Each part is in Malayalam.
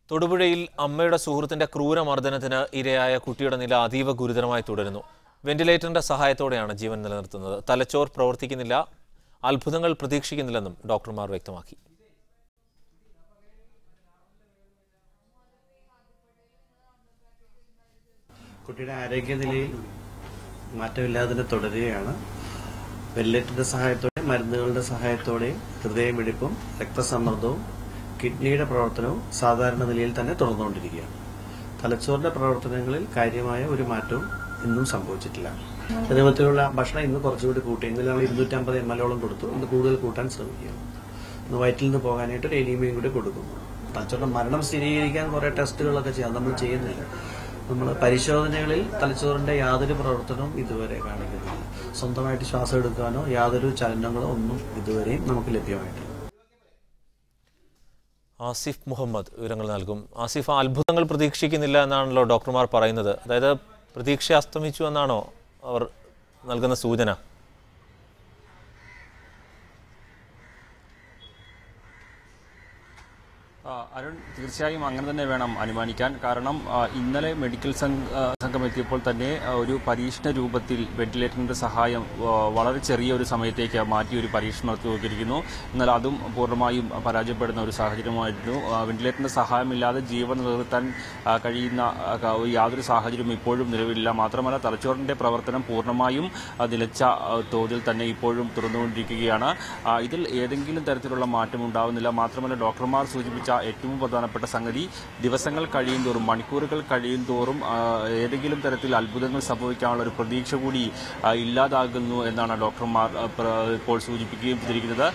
തൊടുപുഴയിൽ അമ്മയുടെ സുഹൃത്തിന്റെ ക്രൂരമർദ്ദനത്തിന് ഇരയായ കുട്ടിയുടെ നില അതീവ ഗുരുതരമായി തുടരുന്നു. വെന്റിലേറ്ററിന്റെ സഹായത്തോടെയാണ് ജീവൻ നിലനിർത്തുന്നത്. തലച്ചോർ പ്രവർത്തിക്കുന്നില്ല, അത്ഭുതങ്ങൾ പ്രതീക്ഷിക്കുന്നില്ലെന്നും ഡോക്ടർമാർ വ്യക്തമാക്കി. കുട്ടിയുടെ ആരോഗ്യനിലയിൽ മാറ്റമില്ലാതെ തുടരുകയാണ്. വെന്റിലേറ്ററിന്റെ സഹായത്തോടെ, മരുന്നുകളുടെ സഹായത്തോടെ ഹൃദയമിടിപ്പും രക്തസമ്മർദ്ദവും കിഡ്നിയുടെ പ്രവർത്തനവും സാധാരണ നിലയിൽ തന്നെ തുടർന്നുകൊണ്ടിരിക്കുകയാണ്. തലച്ചോറിന്റെ പ്രവർത്തനങ്ങളിൽ കാര്യമായ ഒരു മാറ്റവും ഇന്നും സംഭവിച്ചിട്ടില്ല. ശരീരത്തിലുള്ള ഭക്ഷണം ഇന്ന് കുറച്ചുകൂടി കൂട്ടി. ഇന്നലെ നമ്മൾ 250 ml കൊടുത്തു. ഇന്ന് കൂടുതൽ കൂട്ടാൻ ശ്രമിക്കുകയാണ്. ഇന്ന് വയറ്റിൽ നിന്ന് പോകാനായിട്ട് ഒരു എനിമയും കൂടി കൊടുക്കുന്നു. തലച്ചോറിന്റെ മരണം സ്ഥിരീകരിക്കാൻ കുറെ ടെസ്റ്റുകളൊക്കെ ചെയ്യാം, നമ്മൾ ചെയ്യുന്നില്ല. നമ്മൾ പരിശോധനകളിൽ തലച്ചോറിന്റെ യാതൊരു പ്രവർത്തനവും ഇതുവരെ കാണിക്കുന്നില്ല. സ്വന്തമായിട്ട് ശ്വാസം എടുക്കാനോ യാതൊരു ചലനങ്ങളോ ഒന്നും ഇതുവരെയും നമുക്ക് ലഭ്യമായിട്ടില്ല. ആസിഫ് മുഹമ്മദ് വിവരങ്ങൾ നൽകും. ആസിഫ്, അത്ഭുതങ്ങൾ പ്രതീക്ഷിക്കുന്നില്ല എന്നാണല്ലോ ഡോക്ടർമാർ പറയുന്നത്. അതായത് പ്രതീക്ഷ അസ്തമിച്ചു എന്നാണോ അവർ നൽകുന്ന സൂചന? അരുൺ, തീർച്ചയായും അങ്ങനെ തന്നെ വേണം അനുമാനിക്കാൻ. കാരണം ഇന്നലെ മെഡിക്കൽ സംഘം എത്തിയപ്പോൾ തന്നെ ഒരു പരീക്ഷണ രൂപത്തിൽ വെന്റിലേറ്ററിന്റെ സഹായം വളരെ ചെറിയ ഒരു സമയത്തേക്ക് മാറ്റി ഒരു പരീക്ഷണം നടത്തി നോക്കിയിരിക്കുന്നു. എന്നാൽ അതും പൂർണ്ണമായും പരാജയപ്പെടുന്ന ഒരു സാഹചര്യമായിരുന്നു. വെന്റിലേറ്ററിന്റെ സഹായമില്ലാതെ ജീവൻ നിലനിർത്താൻ കഴിയുന്ന യാതൊരു സാഹചര്യവും ഇപ്പോഴും നിലവിലില്ല. മാത്രമല്ല, തലച്ചോറിന്റെ പ്രവർത്തനം പൂർണ്ണമായും നിലച്ച തോതിൽ തന്നെ ഇപ്പോഴും തുറന്നുകൊണ്ടിരിക്കുകയാണ്. ഇതിൽ ഏതെങ്കിലും തരത്തിലുള്ള മാറ്റം ഉണ്ടാവുന്നില്ല. മാത്രമല്ല, ഡോക്ടർമാർ സൂചിപ്പിച്ച ഏറ്റവും പ്രധാനപ്പെട്ട സംഗതി, ദിവസങ്ങൾ കഴിയും തോറും, മണിക്കൂറുകൾ കഴിയും തോറും ഏതെങ്കിലും തരത്തിൽ അത്ഭുതങ്ങൾ സംഭവിക്കാനുള്ള ഒരു പ്രതീക്ഷ കൂടി ഇല്ലാതാകുന്നു എന്നാണ് ഡോക്ടർമാർ ഇപ്പോൾ സൂചിപ്പിക്കുകയും ചെയ്തിരിക്കുന്നത്.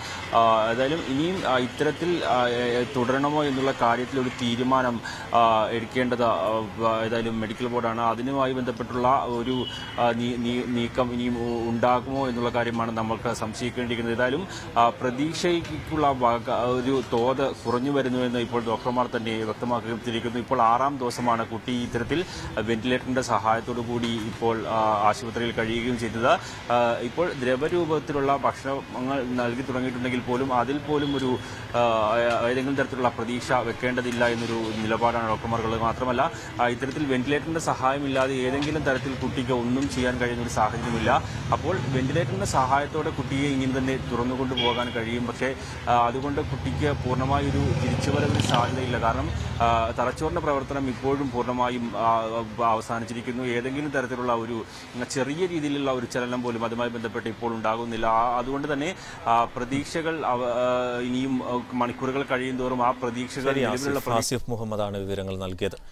ഏതായാലും ഇനിയും ഇത്തരത്തിൽ തുടരണമോ എന്നുള്ള കാര്യത്തിൽ ഒരു തീരുമാനം എടുക്കേണ്ടത് ഏതായാലും മെഡിക്കൽ ബോർഡാണ്. അതിനുമായി ബന്ധപ്പെട്ടുള്ള ഒരു നീക്കം ഇനിയും ഉണ്ടാകുമോ എന്നുള്ള കാര്യമാണ് നമ്മൾക്ക് സംശയിക്കേണ്ടിയിരിക്കുന്നത്. ഏതായാലും പ്രതീക്ഷയ്ക്കുള്ള ഒരു തോത് കുറഞ്ഞു വരുന്നു എന്ന് ഇപ്പോൾ ഡോക്ടർമാർ തന്നെ വ്യക്തമാക്കിയിരിക്കുന്നു. ഇപ്പോൾ 6ാം ദിവസമാണ് കുട്ടി ഇത്തരത്തിൽ വെന്റിലേറ്ററിന്റെ സഹായത്തോടു കൂടി ഇപ്പോൾ ആശുപത്രിയിൽ കഴിയുകയും ചെയ്തത്. ഇപ്പോൾ ദ്രവരൂപത്തിലുള്ള ഭക്ഷണങ്ങൾ നൽകി തുടങ്ങിയിട്ടുണ്ടെങ്കിൽ പോലും അതിൽ പോലും ഒരു ഏതെങ്കിലും തരത്തിലുള്ള പ്രതീക്ഷ വെക്കേണ്ടതില്ല എന്നൊരു നിലപാടാണ് ഡോക്ടർമാർക്കുള്ളത്. മാത്രമല്ല, ഇത്തരത്തിൽ വെന്റിലേറ്ററിന്റെ സഹായമില്ലാതെ ഏതെങ്കിലും തരത്തിൽ കുട്ടിക്ക് ഒന്നും ചെയ്യാൻ കഴിയുന്ന ഒരു സാഹചര്യമില്ല. അപ്പോൾ വെന്റിലേറ്ററിന്റെ സഹായത്തോടെ കുട്ടിയെ ഇങ്ങനെ തന്നെ തുറന്നുകൊണ്ടു പോകാൻ കഴിയും. പക്ഷേ അതുകൊണ്ട് കുട്ടിക്ക് പൂർണ്ണമായൊരു തിരിച്ചുവരവിന് സാധ്യതയില്ല. കാരണം തലച്ചോറിന്റെ പ്രവർത്തനം ഇപ്പോഴും പൂർണ്ണമായും അവസാനിച്ചിരിക്കുന്നു. ഏതെങ്കിലും തരത്തിലുള്ള ഒരു ചെറിയ രീതിയിലുള്ള ഒരു ചലനം പോലും അതുമായി ബന്ധപ്പെട്ട് ഇപ്പോൾ ഉണ്ടാകുന്നില്ല. അതുകൊണ്ട് തന്നെ പ്രതീക്ഷകൾ ഇനിയും മണിക്കൂറുകൾ കഴിയും തോറും ആ പ്രതീക്ഷകൾ ആസിഫ് മുഹമ്മദാണ് വിവരങ്ങൾ നൽകിയത്.